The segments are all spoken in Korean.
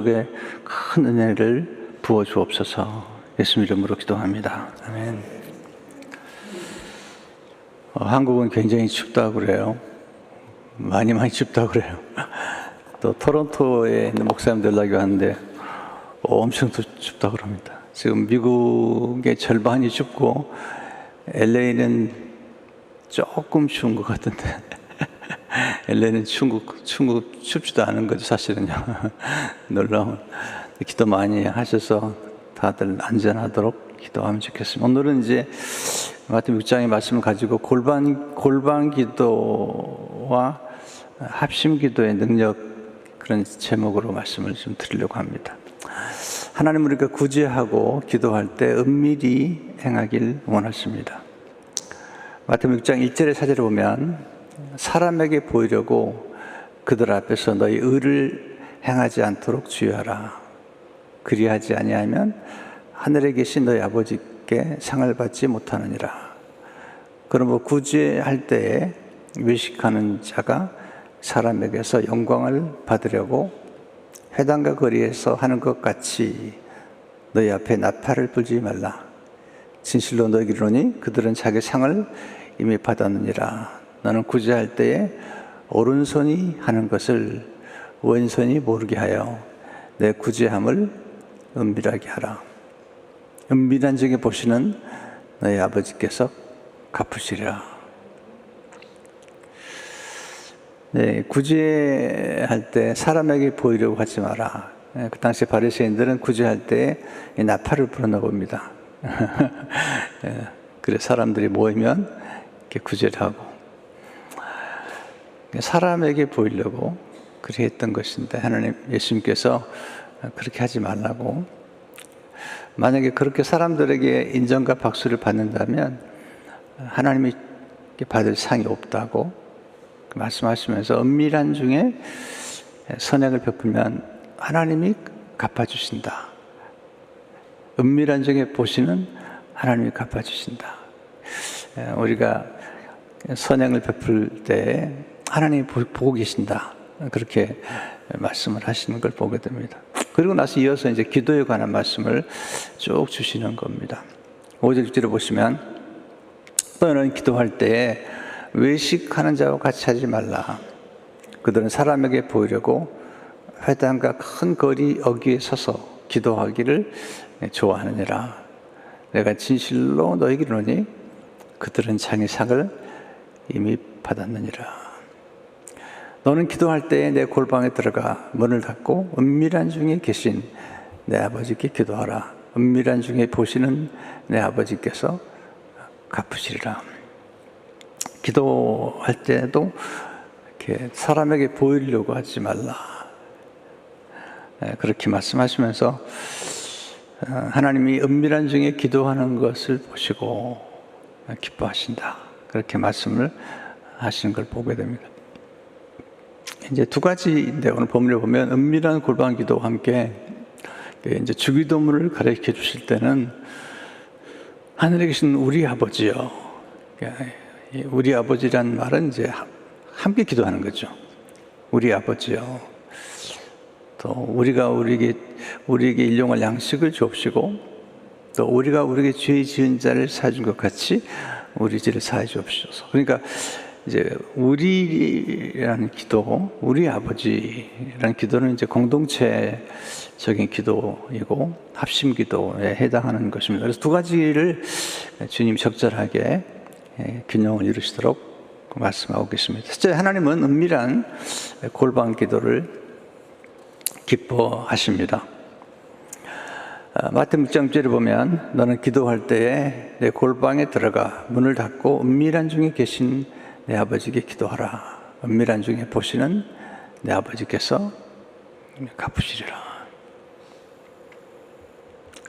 속에 큰 은혜를 부어 주옵소서. 예수님 이름으로 기도합니다. 아멘. 한국은 굉장히 춥다고 그래요. 많이 춥다고 그래요. 또 토론토에 있는 목사님들 연락이 왔는데 엄청 춥다고 그럽니다. 지금 미국의 절반이 춥고 LA는 조금 추운 것 같은데 LA는 중국 춥지도 않은 거죠, 사실은요. 놀라운. 기도 많이 하셔서 다들 안전하도록 기도하면 좋겠습니다. 오늘은 이제 마태복음 6장의 말씀을 가지고 골방 기도와 합심 기도의 능력, 그런 제목으로 말씀을 좀 드리려고 합니다. 하나님, 우리가 구제하고 기도할 때 은밀히 행하길 원하십니다. 마태복음 6장 1절의 사절을 보면 사람에게 보이려고 그들 앞에서 너희 의를 행하지 않도록 주의하라. 그리하지 아니하면 하늘에 계신 너희 아버지께 상을 받지 못하느니라. 그러므로 구제할 때에 외식하는 자가 사람에게서 영광을 받으려고 회당과 거리에서 하는 것 같이 너희 앞에 나팔을 불지 말라. 진실로 너희에게 이르노니 그들은 자기 상을 이미 받았느니라. 너는 구제할 때에 오른손이 하는 것을 왼손이 모르게 하여 내 구제함을 은밀하게 하라. 은밀한 중에 보시는 너희 아버지께서 갚으시리라. 네, 구제할 때 사람에게 보이려고 하지 마라. 그 당시 바리새인들은 구제할 때 나팔을 불었나 봅니다. 그래 사람들이 모이면 이렇게 구제를 하고 사람에게 보이려고 그렇게 했던 것인데, 하나님, 예수님께서 그렇게 하지 말라고. 만약에 그렇게 사람들에게 인정과 박수를 받는다면 하나님이 받을 상이 없다고 말씀하시면서 은밀한 중에 선행을 베풀면 하나님이 갚아주신다. 은밀한 중에 보시는 하나님이 갚아주신다. 우리가 선행을 베풀 때 하나님이 보고 계신다. 그렇게 말씀을 하시는 걸 보게 됩니다. 그리고 나서 이어서 이제 기도에 관한 말씀을 쭉 주시는 겁니다. 5절 6절을 보시면 너는 기도할 때에 외식하는 자와 같이 하지 말라. 그들은 사람에게 보이려고 회당과 큰 거리 어귀에 서서 기도하기를 좋아하느니라. 내가 진실로 너희에게 이르노니 그들은 자기 상을 이미 받았느니라. 너는 기도할 때에 내 골방에 들어가 문을 닫고 은밀한 중에 계신 내 아버지께 기도하라. 은밀한 중에 보시는 내 아버지께서 갚으시리라. 기도할 때도 이렇게 사람에게 보이려고 하지 말라. 그렇게 말씀하시면서 하나님이 은밀한 중에 기도하는 것을 보시고 기뻐하신다. 그렇게 말씀을 하시는 걸 보게 됩니다. 이제 두 가지인데, 오늘 본문을 보면 은밀한 골방 기도와 함께 이제 주기도문을 가르쳐 주실 때는 하늘에 계신 우리 아버지요. 우리 아버지란 말은 이제 함께 기도하는 거죠. 우리 아버지요. 또 우리가 우리에게 일용할 양식을 주옵시고, 또 우리가 우리에게 죄 지은 자를 사해준 것 같이 우리 죄를 사해 주옵소서. 그러니까 이제 우리라는 기도, 우리 아버지라는 기도는 이제 공동체적인 기도이고 합심 기도에 해당하는 것입니다. 그래서 두 가지를 주님 적절하게 균형을 이루시도록 말씀하고 계십니다. 첫째, 하나님은 은밀한 골방 기도를 기뻐하십니다. 마태복음 6장을 보면 너는 기도할 때에 내 골방에 들어가 문을 닫고 은밀한 중에 계신 내 아버지께 기도하라. 은밀한 중에 보시는 내 아버지께서 갚으시리라.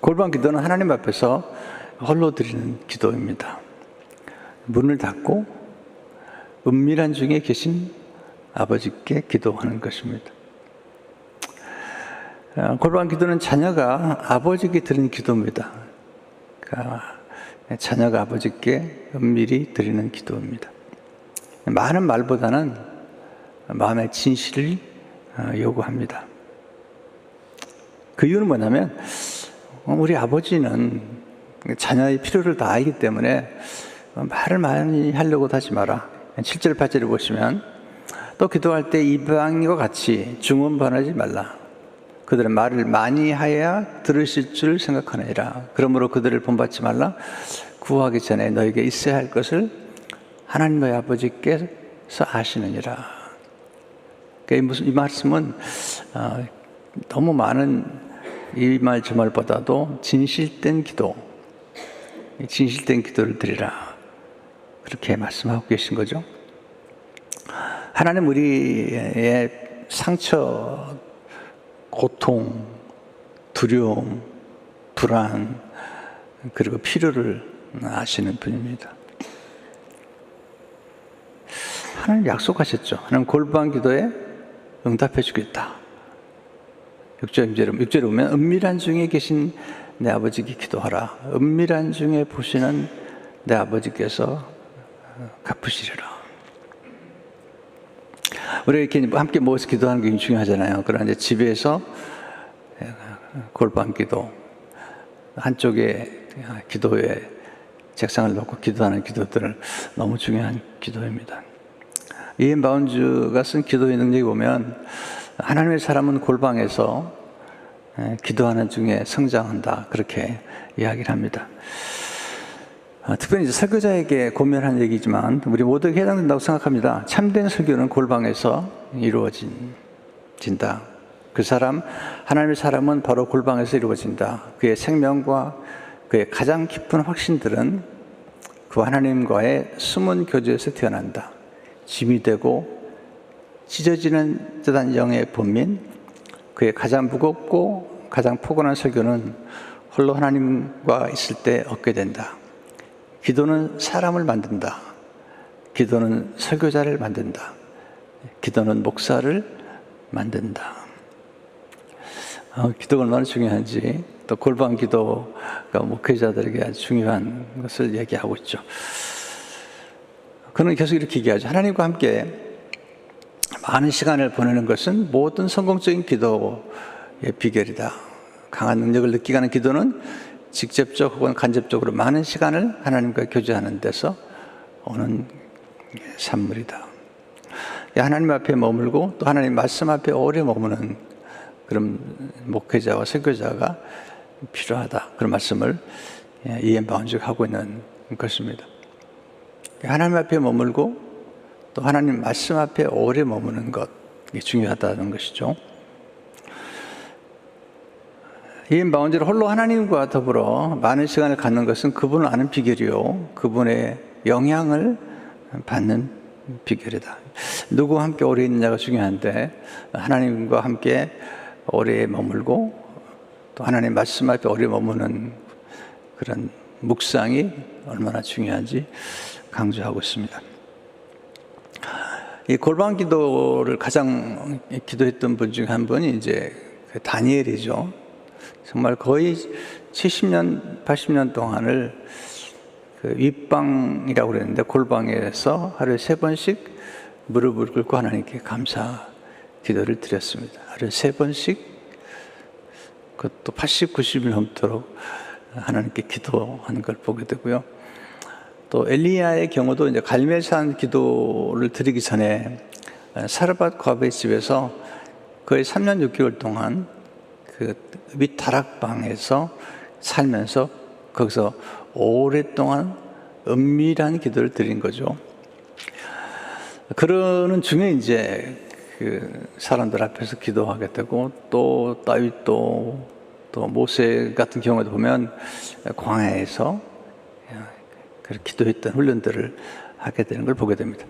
골방 기도는 하나님 앞에서 홀로 드리는 기도입니다. 문을 닫고 은밀한 중에 계신 아버지께 기도하는 것입니다. 골방 기도는 자녀가 아버지께 드리는 기도입니다. 그러니까 자녀가 아버지께 은밀히 드리는 기도입니다. 많은 말보다는 마음의 진실을 요구합니다. 그 이유는 뭐냐면 우리 아버지는 자녀의 필요를 다 알기 때문에 말을 많이 하려고 하지 마라. 7절 8절을 보시면 또 기도할 때 이방인과 같이 중언번하지 말라. 그들은 말을 많이 하여야 들으실 줄 생각하느니라. 그러므로 그들을 본받지 말라. 구하기 전에 너에게 있어야 할 것을 하나님 너희 아버지께서 아시느니라. 그러니까 이 말씀은 너무 많은 이 말 저 말보다도 진실된 기도를 드리라. 그렇게 말씀하고 계신 거죠. 하나님 우리의 상처, 고통, 두려움, 불안, 그리고 필요를 아시는 분입니다. 하나님 약속하셨죠. 하나님 골방 기도에 응답해 주겠다. 6절에 보면 은밀한 중에 계신 내 아버지께 기도하라. 은밀한 중에 보시는 내 아버지께서 갚으시리라. 우리가 이렇게 함께 모여서 기도하는 게 중요하잖아요. 그러나 이제 집에서 골방 기도, 한쪽에 기도에 책상을 놓고 기도하는 기도들은 너무 중요한 기도입니다. 이엔 바운즈가 쓴 기도의 능력이 보면 하나님의 사람은 골방에서 기도하는 중에 성장한다. 그렇게 이야기를 합니다. 특별히 이제 설교자에게 고면한 얘기지만 우리 모두에게 해당된다고 생각합니다. 참된 설교는 골방에서 이루어진다. 그 사람, 하나님의 사람은 바로 골방에서 이루어진다. 그의 생명과 그의 가장 깊은 확신들은 그 하나님과의 숨은 교제에서 태어난다. 짐이 되고 찢어지는 듯한 영의 번민, 그의 가장 무겁고 가장 포근한 설교는 홀로 하나님과 있을 때 얻게 된다. 기도는 사람을 만든다. 기도는 설교자를 만든다. 기도는 목사를 만든다. 기도가 얼마나 중요한지, 또 골방 기도가 목회자들에게 아주 중요한 것을 얘기하고 있죠. 그는 계속 이렇게 얘기하죠. 하나님과 함께 많은 시간을 보내는 것은 모든 성공적인 기도의 비결이다. 강한 능력을 느끼게 하는 기도는 직접적 혹은 간접적으로 많은 시간을 하나님과 교제하는 데서 오는 산물이다. 하나님 앞에 머물고 또 하나님 말씀 앞에 오래 머무는 그런 목회자와 설교자가 필요하다. 그런 말씀을 이엔 바운즈가 하고 있는 것입니다. 하나님 앞에 머물고 또 하나님 말씀 앞에 오래 머무는 것, 이게 중요하다는 것이죠. 이엔 바운즈는 홀로 하나님과 더불어 많은 시간을 갖는 것은 그분을 아는 비결이요, 그분의 영향을 받는 비결이다. 누구와 함께 오래 있느냐가 중요한데 하나님과 함께 오래 머물고 또 하나님 말씀 앞에 오래 머무는 그런 묵상이 얼마나 중요한지 강조하고 있습니다. 이 골방 기도를 가장 기도했던 분 중에 한 분이 이제 다니엘이죠. 정말 거의 70년, 80년 동안을 그 윗방이라고 그랬는데 골방에서 하루에 3번씩 무릎을 꿇고 하나님께 감사 기도를 드렸습니다. 하루에 3번씩, 그것도 80, 90일 넘도록 하나님께 기도하는 걸 보게 되고요. 또 엘리야의 경우도 이제 갈멜산 기도를 드리기 전에 사르밧 과부의 집에서 거의 3년 6개월 동안 그 윗다락방에서 살면서 거기서 오랫동안 은밀한 기도를 드린 거죠. 그러는 중에 이제 그 사람들 앞에서 기도하게 되고 또 다윗도 또 모세 같은 경우도 보면 광야에서 그렇게 기도했던 훈련들을 하게 되는 걸 보게 됩니다.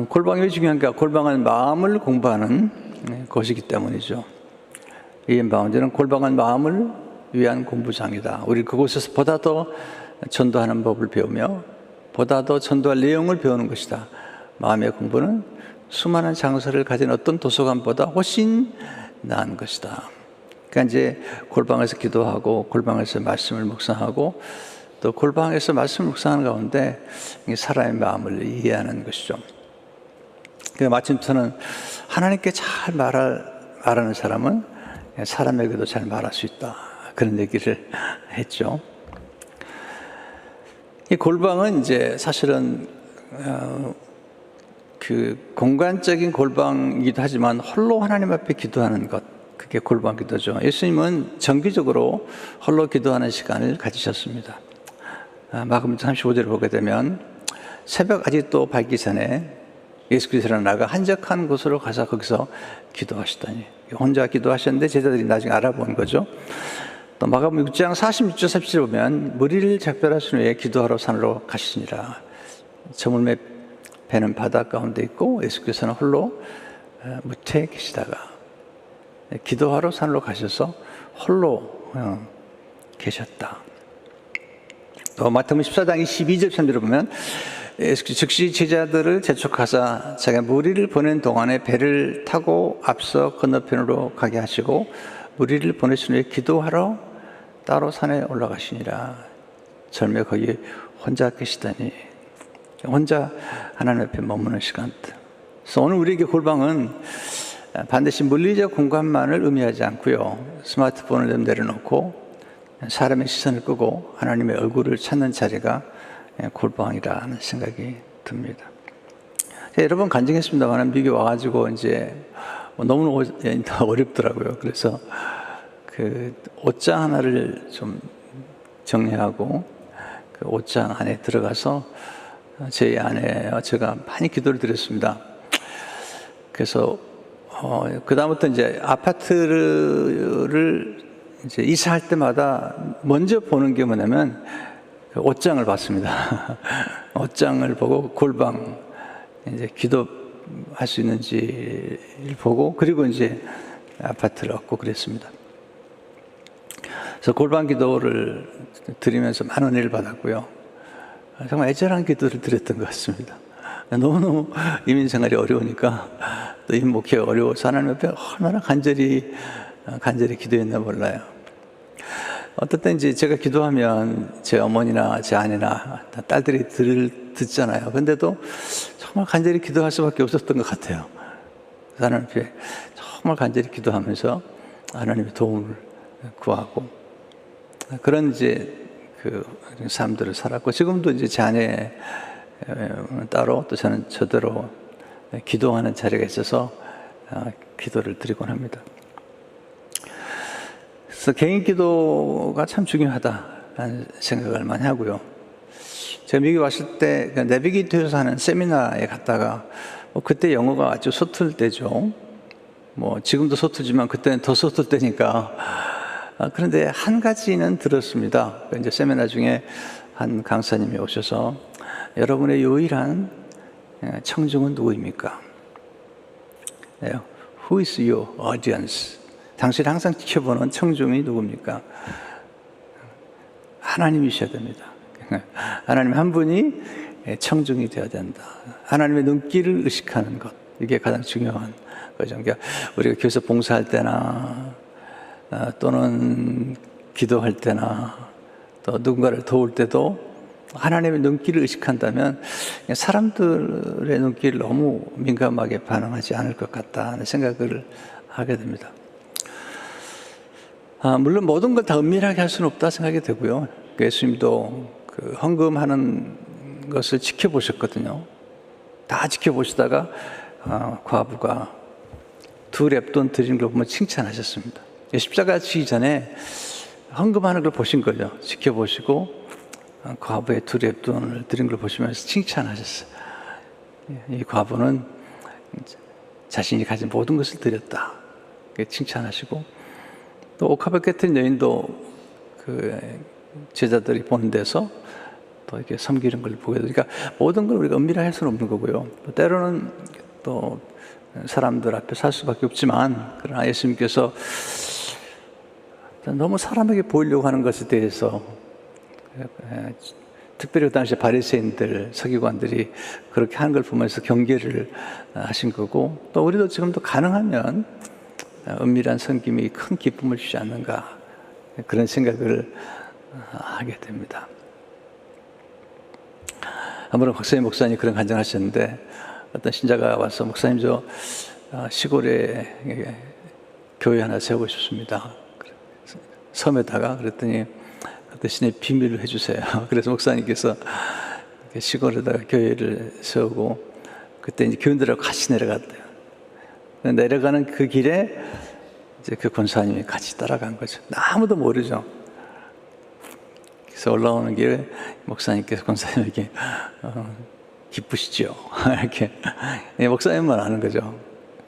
골방이 왜 중요한가? 골방은 마음을 공부하는 것이기 때문이죠. 이엔 바운즈는 골방은 마음을 위한 공부장이다. 우리 그곳에서 보다 더 전도하는 법을 배우며 보다 더 전도할 내용을 배우는 것이다. 마음의 공부는 수많은 장소를 가진 어떤 도서관보다 훨씬 나은 것이다. 그러니까 이제 골방에서 기도하고 골방에서 말씀을 묵상하고 또 골방에서 말씀을 묵상하는 가운데 사람의 마음을 이해하는 것이죠. 마침 저는 하나님께 잘 말하는 사람은 사람에게도 잘 말할 수 있다. 그런 얘기를 했죠. 이 골방은 이제 사실은 그 공간적인 골방이기도 하지만 홀로 하나님 앞에 기도하는 것, 그게 골방 기도죠. 예수님은 정기적으로 홀로 기도하는 시간을 가지셨습니다. 마가복음 35절을 보게 되면 새벽 아직도 밝기 전에 예수께서 나가 한적한 곳으로 가서 거기서 기도하시더니, 혼자 기도하셨는데 제자들이 나중에 알아본 거죠. 또 마가복음 6장 46절 37절 보면 무리를 작별하신 후에 기도하러 산으로 가시니라. 저물매 배는 바다 가운데 있고 예수께서는 홀로 무태에 계시다가 기도하러 산으로 가셔서 홀로 계셨다. 또 마태복음 14장 22절 3절을 보면 예수께서 즉시 제자들을 재촉하사 자기가 무리를 보낸 동안에 배를 타고 앞서 건너편으로 가게 하시고 무리를 보내신 후에 기도하러 따로 산에 올라가시니라. 절며 거기 혼자 계시다니, 혼자 하나님 앞에 머무는 시간. 그래서 오늘 우리에게 골방은 반드시 물리적 공간만을 의미하지 않고요, 스마트폰을 내려놓고 사람의 시선을 끄고 하나님의 얼굴을 찾는 자리가 골방이라는 생각이 듭니다. 여러 번 간증했습니다만 미국에 와가지고 이제 너무 어렵더라고요. 그래서 그 옷장 하나를 좀 정리하고 그 옷장 안에 들어가서 제 아내와 제가 많이 기도를 드렸습니다. 그래서 그다음부터 이제 아파트를 이제 이사할 때마다 먼저 보는 게 뭐냐면 그 옷장을 봤습니다. 옷장을 보고 골방, 이제 기도할 수 있는지를 보고, 그리고 이제 아파트를 얻고 그랬습니다. 그래서 골방 기도를 드리면서 많은 은혜를 받았고요. 정말 애절한 기도를 드렸던 것 같습니다. 너무너무 이민 생활이 어려우니까, 또 이 목회가 어려워서 하나님 앞에 얼마나 간절히 기도했나 몰라요. 어떨 때 이제 제가 기도하면 제 어머니나 제 아내나 딸들이 듣잖아요. 근데도 정말 간절히 기도할 수밖에 없었던 것 같아요. 하나님 앞에 정말 간절히 기도하면서 하나님의 도움을 구하고, 그런 이제 그 삶들을 살았고, 지금도 이제 제 아내 따로 또 저는 저대로 기도하는 자리가 있어서 기도를 드리곤 합니다. 그래서 개인 기도가 참 중요하다는 생각을 많이 하고요. 제가 미국에 왔을 때 내비게이터에서 하는 세미나에 갔다가 그때 영어가 아주 서툴 때죠. 지금도 서툴지만 그때는 더 서툴 때니까. 그런데 한 가지는 들었습니다. 이제 세미나 중에 한 강사님이 오셔서 여러분의 유일한 청중은 누구입니까? Who is your audience? 당신이 항상 지켜보는 청중이 누굽니까? 하나님이셔야 됩니다. 하나님 한 분이 청중이 되어야 된다. 하나님의 눈길을 의식하는 것, 이게 가장 중요한 거죠. 그러니까 우리가 교회에서 봉사할 때나 또는 기도할 때나 또 누군가를 도울 때도 하나님의 눈길을 의식한다면 사람들의 눈길을 너무 민감하게 반응하지 않을 것 같다는 생각을 하게 됩니다. 물론 모든 걸 다 은밀하게 할 수는 없다 생각이 되고요. 예수님도 그 헌금하는 것을 지켜보셨거든요. 다 지켜보시다가 과부가 2렙돈 드린 걸 보면 칭찬하셨습니다. 십자가 지기 전에 헌금하는 걸 보신 거죠. 지켜보시고 과부의 2렙돈을 드린 걸 보시면서 칭찬하셨어요. 이 과부는 자신이 가진 모든 것을 드렸다. 칭찬하시고, 또 옥합을 깨뜨린 여인도 그 제자들이 보는 데서 또 이렇게 섬기는 걸 보게 되니까 모든 걸 우리가 은밀하게 할 수는 없는 거고요. 또 때로는 또 사람들 앞에 살 수밖에 없지만, 그러나 예수님께서 너무 사람에게 보이려고 하는 것에 대해서, 특별히 그 당시 바리새인들, 서기관들이 그렇게 하는 걸 보면서 경계를 하신 거고, 또 우리도 지금도 가능하면 은밀한 섬김이 큰 기쁨을 주지 않는가, 그런 생각을 하게 됩니다. 한번 박사님 목사님 그런 간증하셨는데, 어떤 신자가 와서 목사님 저 시골에 교회 하나 세우고 싶습니다. 섬에다가. 그랬더니 그 대신에 비밀로 해주세요. 그래서 목사님께서 시골에다가 교회를 세우고, 그때 이제 교인들하고 같이 내려갔대요. 내려가는 그 길에 이제 그 권사님이 같이 따라간 거죠. 아무도 모르죠. 그래서 올라오는 길에 목사님께서 권사님에게 기쁘시죠? 이렇게 목사님만 아는 거죠.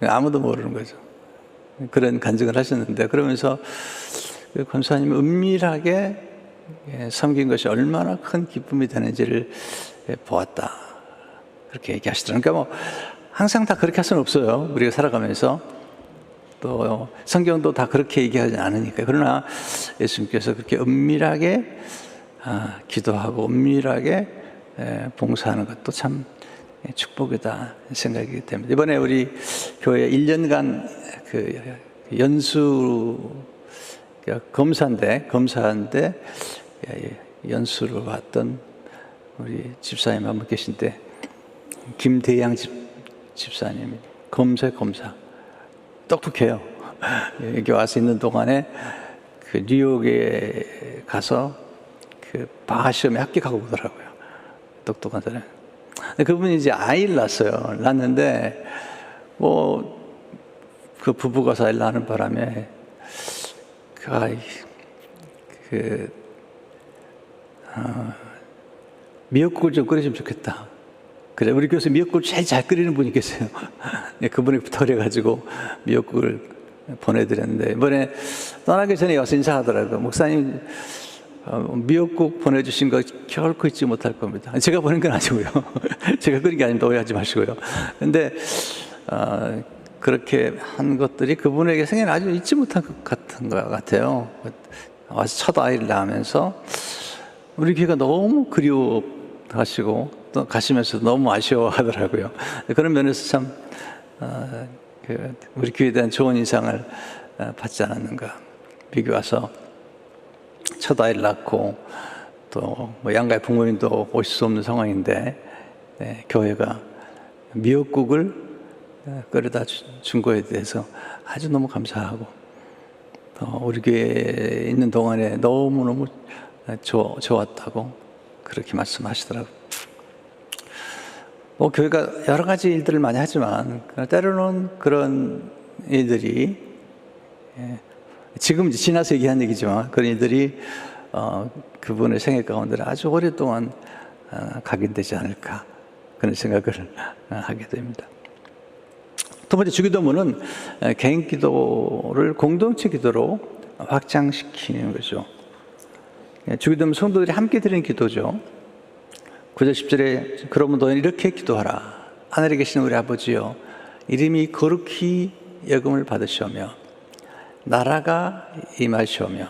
아무도 모르는 거죠. 그런 간증을 하셨는데, 그러면서 그 권사님이 은밀하게 섬긴 것이 얼마나 큰 기쁨이 되는지를 보았다, 그렇게 얘기하시더라고요. 그러니까 뭐 항상 다 그렇게 할 수는 없어요. 우리가 살아가면서 또 성경도 다 그렇게 얘기하지 않으니까. 그러나 예수님께서 그렇게 은밀하게 기도하고 은밀하게 봉사하는 것도 참 축복이다 생각이 됩니다. 이번에 우리 교회 1년간 그 연수 검사인데 연수를 왔던 우리 집사님 한 분 계신데, 김대양 집사님이 검사 똑똑해요. 여기 와서 있는 동안에 그 뉴욕에 가서 그 방학 시험에 합격하고 오더라고요. 똑똑한 사람. 그분이 이제 아이를 낳았어요. 낳았는데 뭐 그 부부가 아이를 낳는 바람에 그 아이 미역국을 좀 끓여주면 좋겠다. 그래, 우리 교회에서 미역국을 제일 잘 끓이는 분이 계세요. 그분이 부탁해가지고 미역국을 보내드렸는데, 이번에 떠나기 전에 와서 인사하더라고요. 목사님, 미역국 보내주신 거 결코 잊지 못할 겁니다. 제가 보낸 건 아니고요. 제가 끓인 게 아닙니다. 오해하지 마시고요. 근데 그렇게 한 것들이 그분에게 생애는 아주 잊지 못할 것 같은 것 같아요. 와서 첫 아이를 낳으면서 우리 교회가 너무 그리워하시고 또 가시면서 너무 아쉬워하더라고요. 그런 면에서 참 우리 교회에 대한 좋은 인상을 받지 않았는가. 미국에 와서 첫 아이를 낳고 또 뭐 양가의 부모님도 오실 수 없는 상황인데 교회가 미역국을 끓여다 준 거에 대해서 아주 너무 감사하고, 또 우리 교회에 있는 동안에 너무너무 좋았다고 그렇게 말씀하시더라고요. 뭐 교회가 여러 가지 일들을 많이 하지만 때로는 그런 일들이, 지금 지나서 얘기한 얘기지만 그런 일들이 그분의 생애 가운데 아주 오랫동안 각인되지 않을까, 그런 생각을 하게 됩니다. 두 번째, 주기도문은 개인 기도를 공동체 기도로 확장시키는 거죠. 주기도문 성도들이 함께 드리는 기도죠. 9절 10절에 그러면 너희는 이렇게 기도하라. 하늘에 계신 우리 아버지여, 이름이 거룩히 여김을 받으시오며 나라가 임하시오며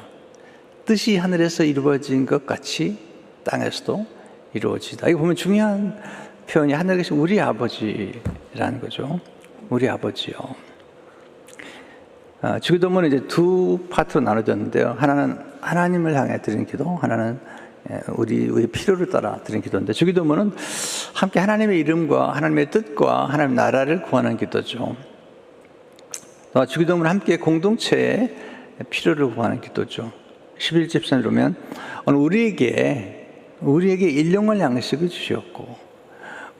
뜻이 하늘에서 이루어진 것 같이 땅에서도 이루어지다. 이거 보면 중요한 표현이 하늘에 계신 우리 아버지라는 거죠. 우리 아버지요. 주기도문은 이제 두 파트로 나눠졌는데요. 하나는 하나님을 향해 드리는 기도, 하나는 우리의 필요를 따라 드리는 기도인데, 주기도문은 함께 하나님의 이름과 하나님의 뜻과 하나님의 나라를 구하는 기도죠. 주기도문은 함께 공동체의 필요를 구하는 기도죠. 11절 13절 보면 우리에게 일용할 양식을 주셨고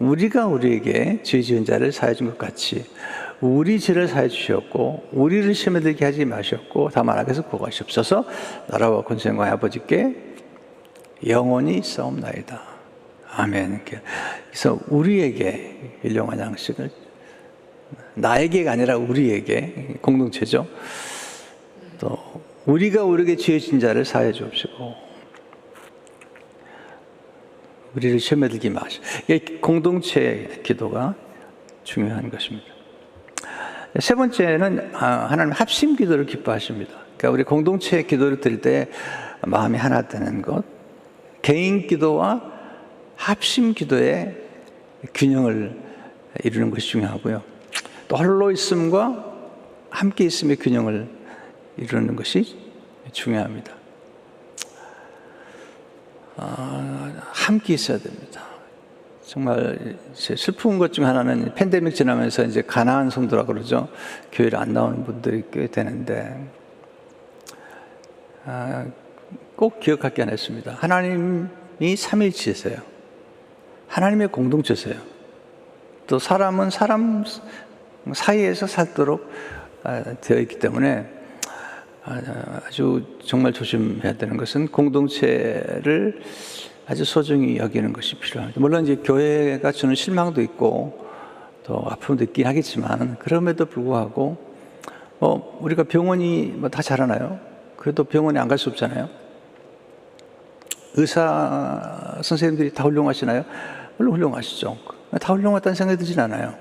우리가 우리에게 죄 지은 자를 사해 준 것 같이 우리 죄를 사해 주셨고 우리를 시험에 들게 하지 마셨고 다만 악에서 구하시옵소서. 나라와 권세와 아버지께 영원히 있사옵나이다. 아멘. 그래서 우리에게 일용할 양식을, 나에게가 아니라 우리에게, 공동체죠. 또 우리가 우리에게 죄 지은 자를 사해 주옵시고 우리를 시험에 들게 마시옵소서. 이게 공동체 기도가 중요한 것입니다. 세 번째는 하나님 합심 기도를 기뻐하십니다. 그러니까 우리 공동체 기도를 드릴 때 마음이 하나 되는 것, 개인 기도와 합심 기도의 균형을 이루는 것이 중요하고요. 또 홀로 있음과 함께 있음의 균형을 이루는 것이 중요합니다. 함께 있어야 됩니다. 정말 이제 슬픈 것 중 하나는 팬데믹 지나면서 이제 가난한 성도라고 그러죠. 교회를 안 나오는 분들이 꽤 되는데, 꼭 기억할 게 하나 있습니다. 하나님이 삼위일체세요. 하나님의 공동체세요. 또 사람은 사람 사이에서 살도록 되어 있기 때문에 아주 정말 조심해야 되는 것은 공동체를 아주 소중히 여기는 것이 필요합니다. 물론 이제 교회가 주는 실망도 있고 또 아픔도 있긴 하겠지만, 그럼에도 불구하고 우리가 병원이 다 잘하나요? 그래도 병원에 안 갈 수 없잖아요. 의사 선생님들이 다 훌륭하시나요? 물론 훌륭하시죠. 다 훌륭하다는 생각이 들진 않아요.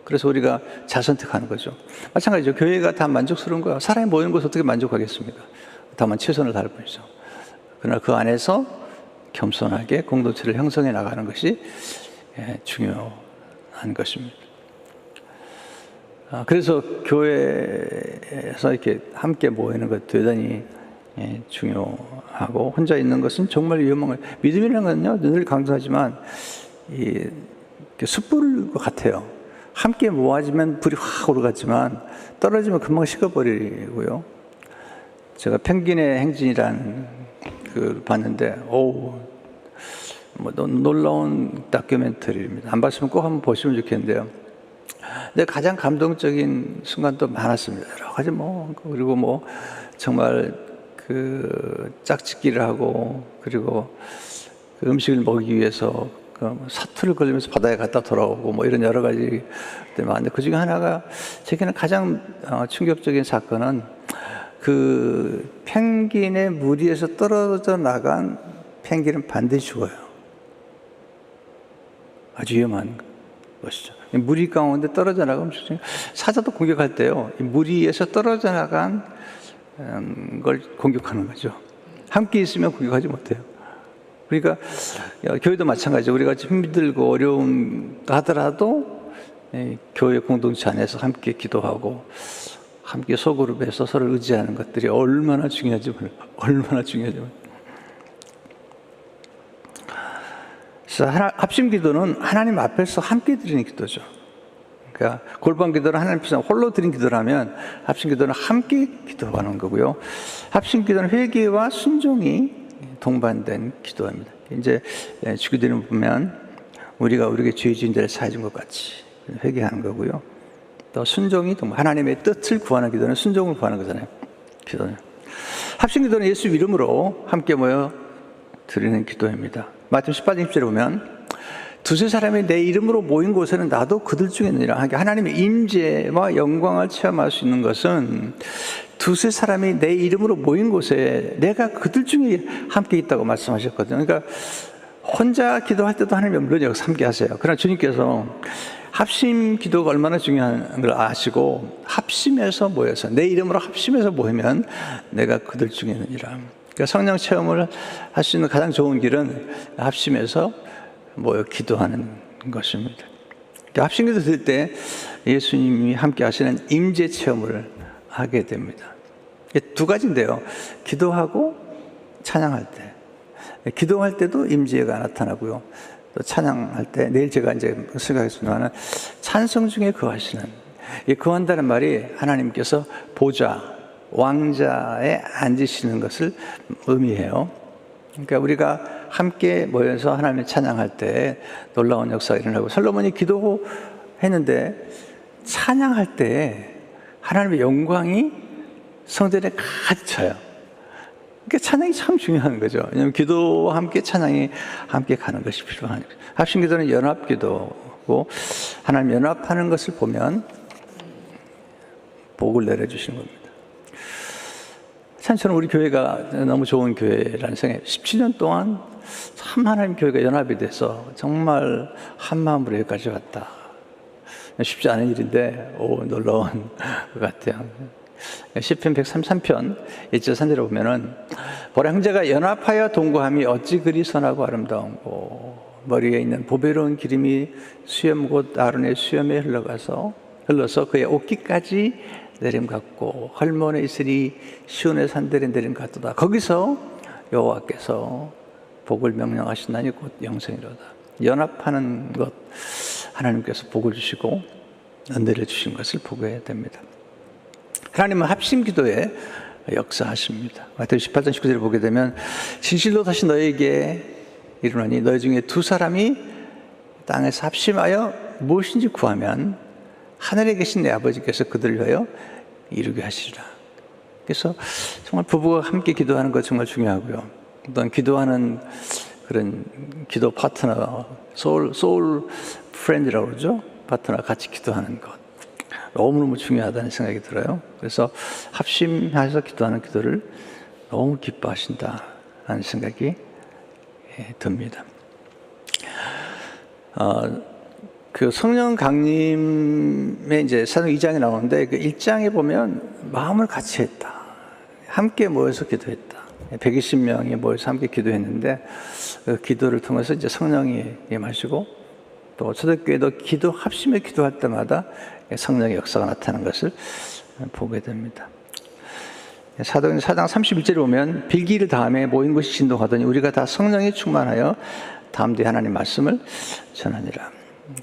그래서 우리가 잘 선택하는 거죠. 마찬가지죠. 교회가 다 만족스러운 거야. 사람이 모이는 곳에 어떻게 만족하겠습니까? 다만 최선을 다할 뿐이죠. 그러나 그 안에서 겸손하게 공동체를 형성해 나가는 것이 중요한 것입니다. 그래서 교회에서 이렇게 함께 모이는 것 대단히 중요하고, 혼자 있는 것은 정말 위험한 거예요. 믿음이라는 건요, 늘 강조하지만 숯불 같아요. 함께 모아지면 불이 확 오르겠지만 떨어지면 금방 식어버리고요. 제가 펭귄의 행진이라는 그 봤는데, 놀라운 다큐멘터리입니다. 안 봤으면 꼭 한번 보시면 좋겠는데요. 근데 가장 감동적인 순간도 많았습니다. 여러 가지 그리고 정말 그 짝짓기를 하고, 그리고 그 음식을 먹기 위해서 사투를 걸리면서 바다에 갔다 돌아오고 이런 여러 가지 많은데, 그 중에 하나가 제게는 가장 충격적인 사건은 그 펭귄의 무리에서 떨어져 나간 펭귄은 반드시 죽어요. 아주 위험한 것이죠. 무리 가운데 떨어져 나가면 사자도 공격할 때요, 이 무리에서 떨어져 나간 걸 공격하는 거죠. 함께 있으면 공격하지 못해요. 그러니까 교회도 마찬가지죠. 우리가 힘들고 어려움 하더라도 교회 공동체 안에서 함께 기도하고 함께 소그룹에서 서로 의지하는 것들이 얼마나 중요한지 몰라요. 얼마나 중요한지 몰라요. 그래서 합심 기도는 하나님 앞에서 함께 드리는 기도죠. 그러니까 골방 기도는 하나님 앞에서 홀로 드린 기도라면, 합심 기도는 함께 기도하는 거고요. 합심 기도는 회개와 순종이 동반된 기도입니다. 이제 주기도는 보면 우리가 우리에게 죄 지은 자를 사해 준 것 같이 회개하는 거고요. 또 순종이 하나님의 뜻을 구하는 기도는 순종을 구하는 거잖아요. 기도는. 합심 기도는 예수 이름으로 함께 모여 드리는 기도입니다. 마태복음 18장 10절에 보면, 두세 사람이 내 이름으로 모인 곳에는 나도 그들 중에 있느니라. 하나님의 임재와 영광을 체험할 수 있는 것은 두세 사람이 내 이름으로 모인 곳에 내가 그들 중에 함께 있다고 말씀하셨거든요. 그러니까 혼자 기도할 때도 하나님이 물론 여기서 함께 하세요. 그러나 주님께서 합심 기도가 얼마나 중요한 걸 아시고, 합심해서 모여서 내 이름으로 합심해서 모이면 내가 그들 중에 있느니라. 그러니까 성령 체험을 할 수 있는 가장 좋은 길은 합심해서 모여 기도하는 것입니다. 그러니까 합심 기도 드릴 때 예수님이 함께 하시는 임재 체험을 하게 됩니다. 두 가지인데요. 기도하고 찬양할 때. 기도할 때도 임재가 나타나고요. 또 찬양할 때, 내일 제가 이제 생각하겠습니다만, 찬송 중에 거하시는, 이 거한다는 말이 하나님께서 보좌, 왕자에 앉으시는 것을 의미해요. 그러니까 우리가 함께 모여서 하나님을 찬양할 때 놀라운 역사가 일어나고, 솔로몬이 기도했는데 찬양할 때 하나님의 영광이 성전에 가득 차요. 그러니까 찬양이 참 중요한 거죠. 왜냐하면 기도와 함께 찬양이 함께 가는 것이 필요한 거죠. 합심 기도는 연합 기도고, 하나님 연합하는 것을 보면 복을 내려주시는 겁니다. 참 저는 우리 교회가 너무 좋은 교회라는 생각에 17년 동안 참 하나님 교회가 연합이 돼서 정말 한 마음으로 여기까지 왔다. 쉽지 않은 일인데 놀라운 것 같아요. 시편 133편 1절 3절에 보면은, 보라 형제가 연합하여 동거함이 어찌 그리 선하고 아름다운고, 머리에 있는 보배로운 기름이 수염 곧 아론의 수염에 흘러서 그의 옷깃까지 내림 같고, 헐몬에 있으리 시온의 산들에 내림 같도다. 거기서 여호와께서 복을 명령하신다니 곧 영생이로다. 연합하는 것 하나님께서 복을 주시고 은혜를 주신 것을 보게 됩니다. 하나님은 합심 기도에 역사하십니다. 마태복음 18장 19절을 보게 되면 진실로 다시 너에게 이르노니 너희 중에 두 사람이 땅에서 합심하여 무엇인지 구하면 하늘에 계신 내 아버지께서 그들을 위하여 이루게 하시리라. 그래서 정말 부부가 함께 기도하는 것 정말 중요하고요. 어떤 기도하는 그런 기도 파트너, 소울 프렌드라고 그러죠. 파트너 같이 기도하는 것. 너무너무 중요하다는 생각이 들어요. 그래서 합심해서 기도하는 기도를 너무 기뻐하신다는 생각이 듭니다. 그 성령 강림의 이제 사도행 2장에 나오는데 그 1장에 보면 마음을 같이 했다. 함께 모여서 기도했다. 120명이 모여서 함께 기도했는데 그 기도를 통해서 이제 성령이 임하시고 또 초대교회도 기도 합심에 기도할 때마다 성령의 역사가 나타나는 것을 보게 됩니다. 사도행 4장 31절에 보면 빌기를 다음에 모인 곳이 진동하더니 우리가 다 성령에 충만하여 담대히 하나님 말씀을 전하니라.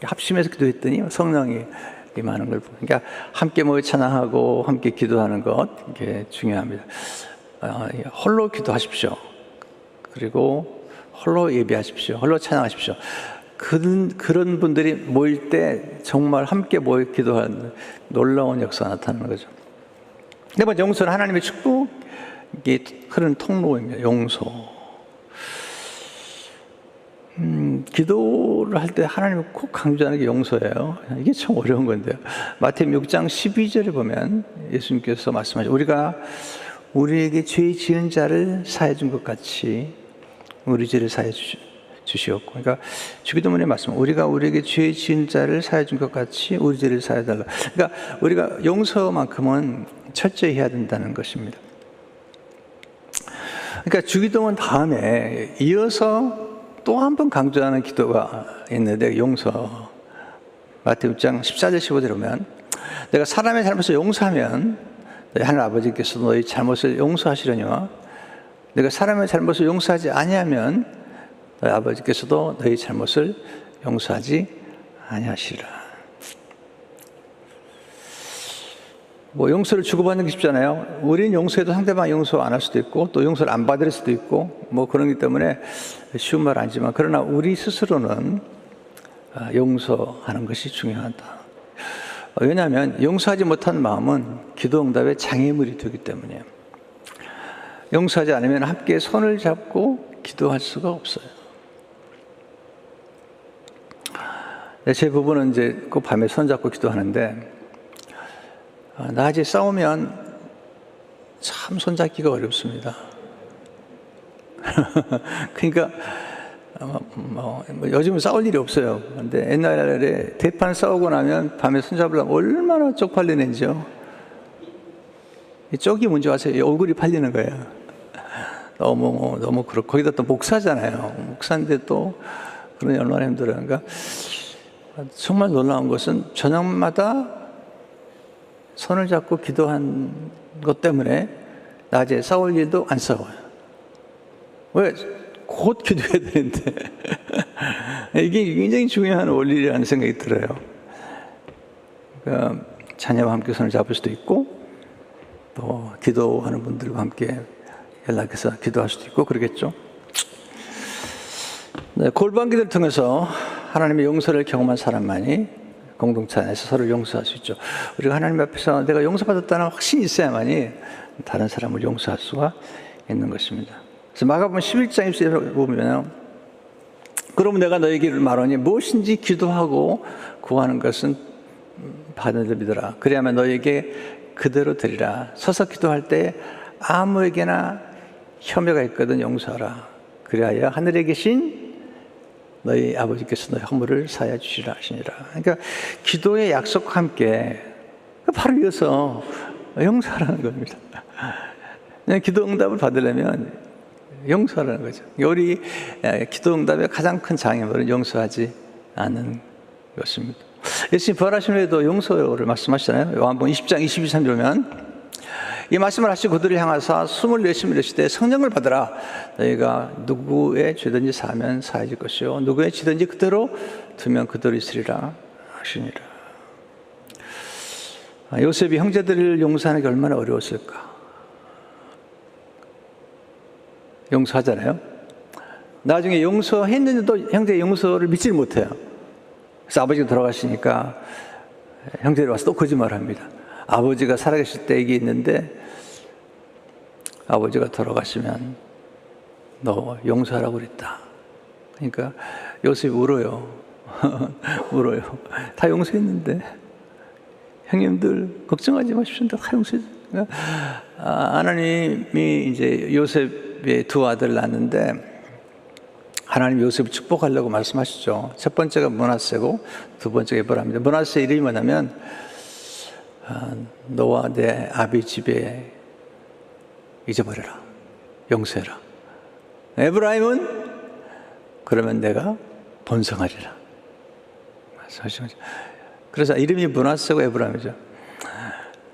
합심해서 기도했더니 성령이 임하는 걸 보니까 그러니까 함께 모여 찬양하고 함께 기도하는 것 이게 중요합니다. 홀로 기도하십시오. 그리고 홀로 예배하십시오. 홀로 찬양하십시오. 그런 분들이 모일 때 정말 함께 모여 기도하는 놀라운 역사가 나타나는 거죠. 네 번째, 용서는 하나님의 축복이 흐르는 통로입니다. 용서. 기도를 할 때 하나님이 꼭 강조하는 게 용서예요. 이게 참 어려운 건데요. 마태복음 6장 12절에 보면 예수님께서 말씀하시죠. 우리가 우리에게 죄 지은 자를 사해 준 것 같이 우리 죄를 사해 주시옵고. 그러니까 주기도문의 말씀, 우리가 우리에게 죄 지은 자를 사해 준 것 같이 우리 죄를 사해 달라. 그러니까 우리가 용서만큼은 철저히 해야 된다는 것입니다. 그러니까 주기도문 다음에 이어서 또 한 번 강조하는 기도가 있는데 용서. 마태복음 6장 14절 15절에 보면 내가 사람의 잘못을 용서하면 너희 하늘 아버지께서 너희 잘못을 용서하시려니와 내가 사람의 잘못을 용서하지 아니하면 너희 아버지께서도 너희 잘못을 용서하지 아니하시리라. 뭐 용서를 주고받는 게 쉽잖아요. 우리는 용서해도 상대방 용서 안 할 수도 있고 또 용서를 안 받을 수도 있고 뭐 그러기 때문에 쉬운 말 아니지만 그러나 우리 스스로는 용서하는 것이 중요하다. 왜냐하면 용서하지 못한 마음은 기도 응답의 장애물이 되기 때문이에요. 용서하지 않으면 함께 손을 잡고 기도할 수가 없어요. 제 부부는 이제 꼭 밤에 손 잡고 기도하는데 낮에 싸우면 참 손잡기가 어렵습니다. 그러니까 요즘은 싸울 일이 없어요. 근데 옛날에 대판 싸우고 나면 밤에 손잡으려면 얼마나 쪽팔리는지요. 쪽이 먼저 와서 얼굴이 팔리는 거예요. 너무 그렇고 거기다 또 목사잖아요. 목사인데 또 그러니 얼마나 힘들어요. 그러니까 정말 놀라운 것은 저녁마다 손을 잡고 기도한 것 때문에 낮에 싸울 일도 안 싸워요. 왜? 곧 기도해야 되는데. 이게 굉장히 중요한 원리라는 생각이 들어요. 그러니까 자녀와 함께 손을 잡을 수도 있고 또 기도하는 분들과 함께 연락해서 기도할 수도 있고 그러겠죠. 네, 골방기도를 통해서 하나님의 용서를 경험한 사람만이 공동체 안에서 서로 용서할 수 있죠. 우리가 하나님 앞에서 내가 용서받았다는 확신이 있어야만이 다른 사람을 용서할 수가 있는 것입니다. 그래서 마가복음 11장 20절에 보면 그러면 내가 너에게 말하니 무엇인지 기도하고 구하는 것은 받은 줄 믿어라. 그래야만 너에게 그대로 되리라. 서서 기도할 때 아무에게나 혐의가 있거든 용서하라. 그리하여 하늘에 계신 너희 아버지께서 너희 허물을 사하여 주시라 하시니라. 그러니까 기도의 약속과 함께 바로 이어서 용서하라는 겁니다. 기도 응답을 받으려면 용서하라는 거죠. 우리 기도 응답의 가장 큰 장애물은 용서하지 않는 것입니다. 예수님 부활하신 후에도 용서를 말씀하시잖아요. 요한복음 20장 22, 23절 보면 이 말씀을 하시고 그들을 향하사 숨을 내쉬며 이르시되 성령을 받으라. 너희가 누구의 죄든지 사하면 사해질 것이요 누구의 죄든지 그대로 두면 그대로 있으리라 하시니라. 요셉이 형제들을 용서하는 게 얼마나 어려웠을까. 용서하잖아요. 나중에 용서했는데도 형제의 용서를 믿지 못해요. 그래서 아버지가 돌아가시니까 형제들이 와서 또 거짓말합니다. 아버지가 살아계실 때 얘기 있는데 아버지가 돌아가시면 너 용서하라고 그랬다. 그러니까 요셉이 울어요. 울어요. 다 용서했는데 형님들 걱정하지 마십시오. 다 용서했어요. 하나님이 이제 요셉의 두 아들을 낳았는데 하나님 요셉을 축복하려고 말씀하시죠. 첫 번째가 므낫세고 두 번째가 에브라임입니다. 므낫세 이름이 뭐냐면 너와 내 아비 집에 잊어버려라. 용서해라. 에브라임은 그러면 내가 번성하리라. 말씀하시죠. 그래서 이름이 므낫세고 에브라임이죠.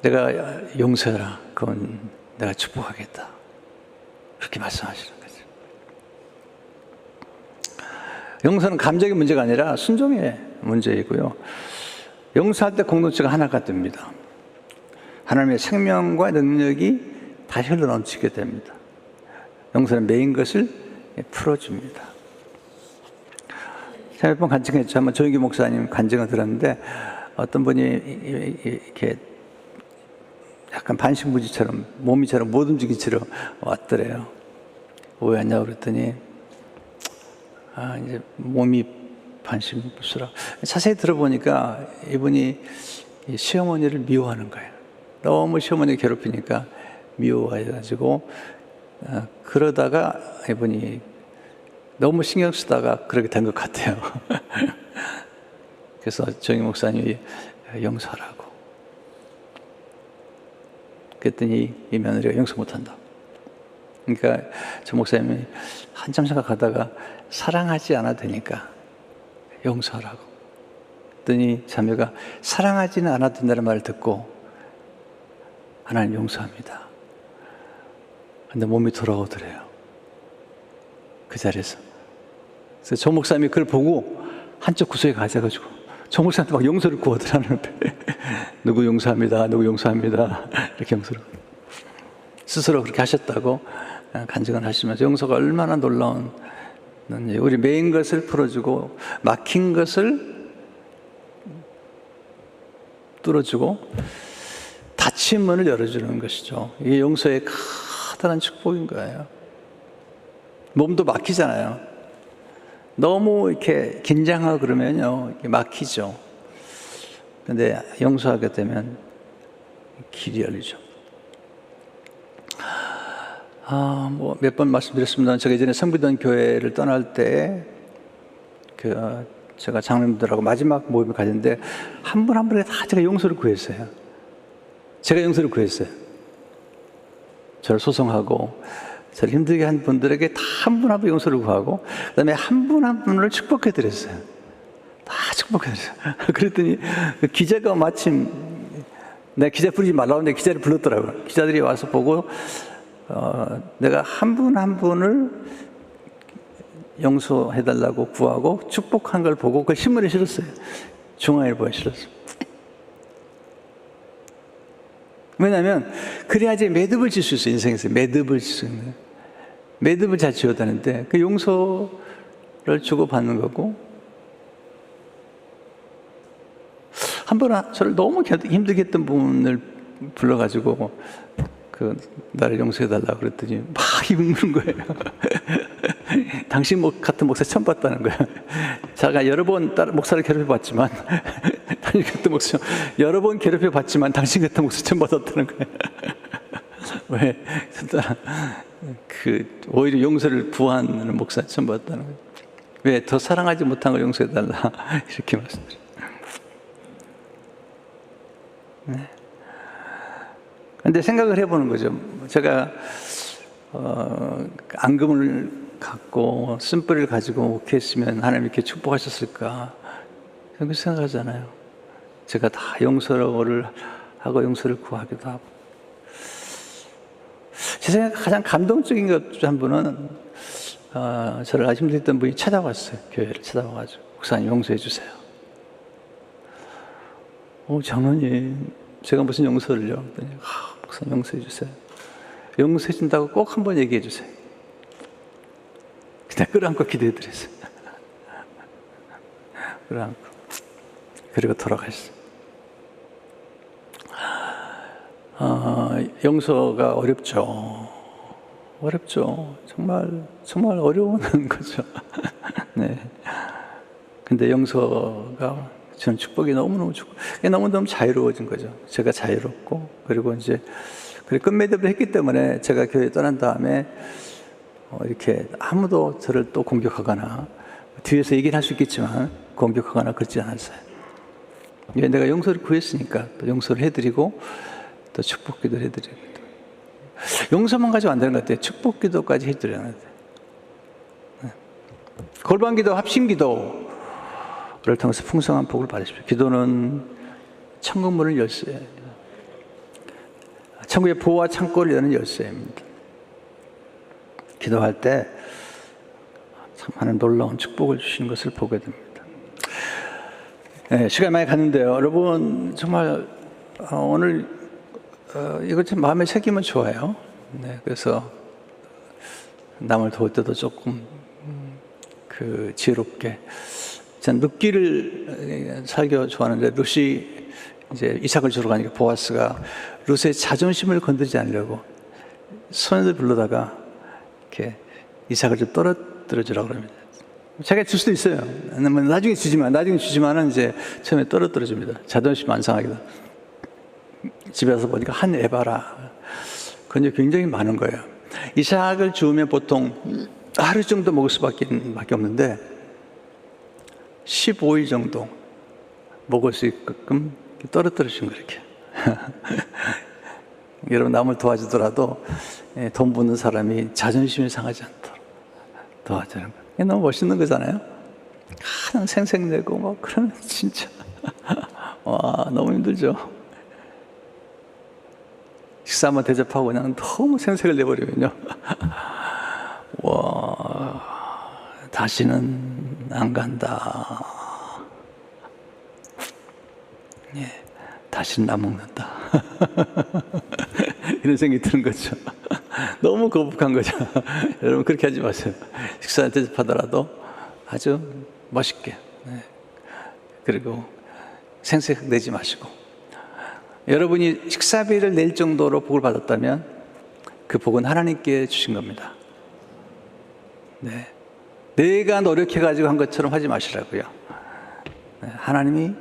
내가 용서해라. 그건 내가 축복하겠다. 그렇게 말씀하시는 거죠. 용서는 감정의 문제가 아니라 순종의 문제이고요. 용서할 때 공동체가 하나가 됩니다. 하나님의 생명과 능력이 다 흘러넘치게 됩니다. 용서는 매인 것을 풀어줍니다. 제가 몇 번 간증했죠. 한번 조영기 목사님 간증을 들었는데 어떤 분이 이렇게 약간 반신무지처럼 몸이처럼 못 움직이처럼 왔더래요. 왜 왔냐고 그랬더니 이제 몸이 반신무수라. 자세히 들어보니까 이분이 시어머니를 미워하는 거예요. 너무 시어머니를 괴롭히니까 미워해가지고 그러다가 이분이 너무 신경 쓰다가 그렇게 된 것 같아요. 그래서 정희 목사님이 용서하라고. 그랬더니 이 며느리가 용서 못한다. 그러니까 저 목사님이 한참 생각하다가 사랑하지 않아도 되니까 용서하라고. 그랬더니 자매가 사랑하지는 않아도 된다는 말을 듣고 하나님 용서합니다. 근데 몸이 돌아오더래요. 그 자리에서. 그래서 저 목사님이 그걸 보고 한쪽 구석에 가져가지고 저 목사한테 막 용서를 구하더라는데 누구 용서합니다. 누구 용서합니다. 이렇게 용서를 스스로 그렇게 하셨다고 간증을 하시면서 용서가 얼마나 놀라운 우리 매인 것을 풀어주고 막힌 것을 뚫어주고 닫힌 문을 열어주는 것이죠. 이게 용서의 커다란 축복인 거예요. 몸도 막히잖아요. 너무 이렇게 긴장하고 그러면요, 이렇게 막히죠. 근데 용서하게 되면 길이 열리죠. 뭐 몇 번 말씀드렸습니다. 제가 예전에 성비던 교회를 떠날 때, 제가 장로님들하고 마지막 모임을 가졌는데, 한 분 한 분에게 다 제가 용서를 구했어요. 제가 용서를 구했어요. 저를 소송하고, 저를 힘들게 한 분들에게 다 한 분 한 분 용서를 구하고, 그 다음에 한 분 한 분을 축복해 드렸어요. 다 축복해 드렸어요. 그랬더니 그 기자가 마침, 내가 기자 부르지 말라고 했는데 기자를 불렀더라고요. 기자들이 와서 보고, 내가 한 분 한 분을 용서해달라고 구하고 축복한 걸 보고 그걸 신문에 실었어요. 중앙일보에 실었어요. 왜냐하면 그래야지 매듭을 질 수 있어요. 인생에서 매듭을 질 수 있는, 매듭을 잘 지어야 되는데 그 용서를 주고받는 거고, 한 번 저를 너무 힘들게 했던 분을 불러가지고 나를 용서해달라고 그랬더니 막 웃는 거예요. 당신 같은 목사 처음 봤다는 거예요. 제가 여러 번 목사를 괴롭혀봤지만, 당신 같은 목사 여러 번 괴롭혀봤지만 당신 같은 목사 처음 받았다는 거예요. 왜? 오히려 용서를 구하는 목사 처음 받았다는 거예요. 왜? 더 사랑하지 못한 걸 용서해달라. 이렇게 말씀드려요. 네. 근데 생각을 해보는 거죠. 제가 앙금을 갖고 쓴뿌리를 가지고 목회했으면 하나님 이렇게 축복하셨을까, 그렇게 생각하잖아요. 제가 다 용서를 하고 용서를 구하기도 하고. 세상에 가장 감동적인 것 한 분은 저를 아주 힘들던 분이 찾아왔어요. 교회를 찾아와가지고 목사님 용서해 주세요. 장로님 제가 무슨 용서를요? 목사님 용서해 주세요. 용서해 준다고 꼭 한번 얘기해 주세요. 그냥 끌어안고 기도해 드렸어요. 끌어안고 그리고 돌아가셨어요. 용서가 어렵죠. 정말 어려운 거죠. 네. 근데 용서가 저는 축복이 너무너무 좋고, 너무너무 자유로워진 거죠. 제가 자유롭고, 그리고 이제, 끝맺음을 했기 때문에 제가 교회 떠난 다음에, 이렇게 아무도 저를 또 공격하거나, 뒤에서 얘기를 할 수 있겠지만, 공격하거나 그러지 않았어요. 내가 용서를 구했으니까, 또 용서를 해드리고, 또 축복 기도를 해드리고. 용서만 가지고 안 되는 것 같아요. 축복 기도까지 해드려야 돼요. 골방 기도, 합심 기도를 통해서 풍성한 복을 받으십시오. 기도는 천국문을 열쇠예요. 천국의 보호와 창고를 여는 열쇠입니다. 기도할 때 참 많은 놀라운 축복을 주시는 것을 보게 됩니다. 네, 시간이 많이 갔는데요. 여러분 정말 오늘 이거 좀 마음에 새기면 좋아요. 네, 그래서 남을 도울 때도 조금 지혜롭게. 전 룻기를 설교 좋아하는데 룻이 이제 이삭을 주러 가니까 보아스가 룻의 자존심을 건드리지 않으려고 손을 불러다가 이렇게 이삭을 좀 떨어뜨려 주라고 그럽니다. 자기가 줄 수도 있어요. 나중에 주지만은 이제 처음에 떨어뜨려 줍니다. 자존심 안 상하기도. 집에 와서 보니까 한 에바라. 그건 굉장히 많은 거예요. 이삭을 주우면 보통 하루 정도 먹을 수밖에 없는데 15일 정도 먹을 수 있게끔 떨어뜨려 준 거예요. 이렇게. 여러분 남을 도와주더라도 돈 버는 사람이 자존심이 상하지 않도록 도와주는 거예요. 너무 멋있는 거잖아요. 그냥 생색내고 막 그러면 진짜 와 너무 힘들죠. 식사 한번 대접하고 그냥 너무 생색을 내버리면요. 와, 다시는 안 간다. 예, 다시는 안 먹는다. 이런 생각이 드는 거죠. 너무 거북한 거죠. 여러분 그렇게 하지 마세요. 식사 대접하더라도 아주 멋있게. 네. 그리고 생색 내지 마시고. 여러분이 식사비를 낼 정도로 복을 받았다면 그 복은 하나님께 주신 겁니다. 네. 내가 노력해가지고 한 것처럼 하지 마시라고요. 네. 하나님이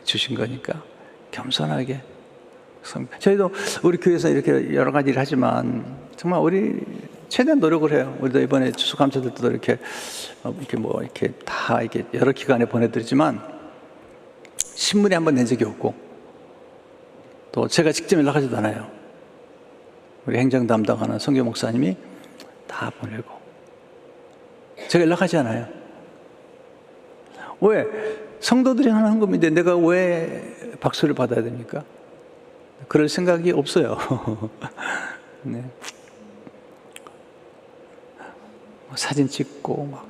주신 거니까 겸손하게. 저희도 우리 교회에서 이렇게 여러 가지 일을 하지만 정말 우리 최대한 노력을 해요. 우리도 이번에 추수감사절 때도 이렇게 다 이렇게 여러 기관에 보내드리지만 신문에 한번 낸 적이 없고 또 제가 직접 연락하지도 않아요. 우리 행정 담당하는 성교 목사님이 다 보내고 제가 연락하지 않아요. 왜? 성도들이 하는 헌금인데 내가 왜 박수를 받아야 됩니까? 그럴 생각이 없어요. 네. 사진 찍고 막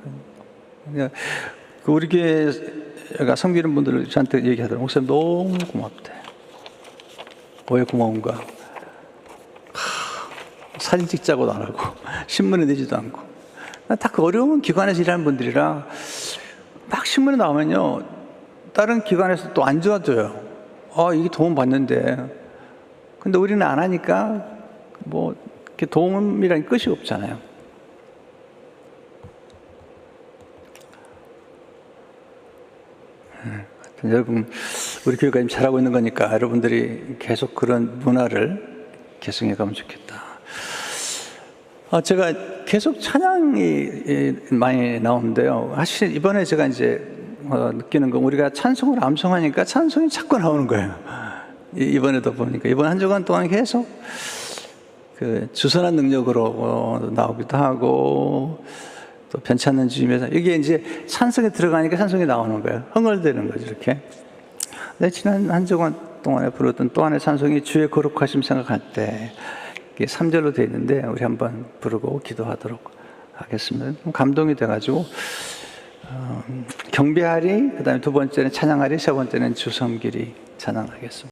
우리 교회가 섬기는 분들 저한테 얘기하더라고요. 목사님 너무 고맙대. 왜 고마운가? 사진 찍자고도 안 하고 신문에 내지도 않고 다 그 어려운 기관에서 일하는 분들이라 막 신문에 나오면요 다른 기관에서 또 안 도와줘요. 이게 도움 받는데 근데 우리는 안 하니까 뭐 이렇게 도움이라는 끝이 없잖아요. 여러분 우리 교회가 지금 잘하고 있는 거니까 여러분들이 계속 그런 문화를 계승해 가면 좋겠다. 제가 계속 찬양이 많이 나오는데요. 사실 이번에 제가 이제 느끼는 건 우리가 찬송을 암송하니까 찬송이 자꾸 나오는 거예요. 이번에도 보니까 이번 한 주간 동안 계속 그 주선한 능력으로 나오기도 하고 또 변찮는 주님에서 이게 이제 찬송에 들어가니까 찬송이 나오는 거예요. 흥얼대는 거죠 이렇게. 내 지난 한 주간 동안에 부르던 또 하나의 찬송이 주의 거룩하심 생각할 때 이게 3절로 되어 있는데 우리 한번 부르고 기도하도록 하겠습니다. 좀 감동이 돼가지고 경배하리, 그 다음에 두 번째는 찬양하리, 세 번째는 주 섬기리 찬양하겠습니다.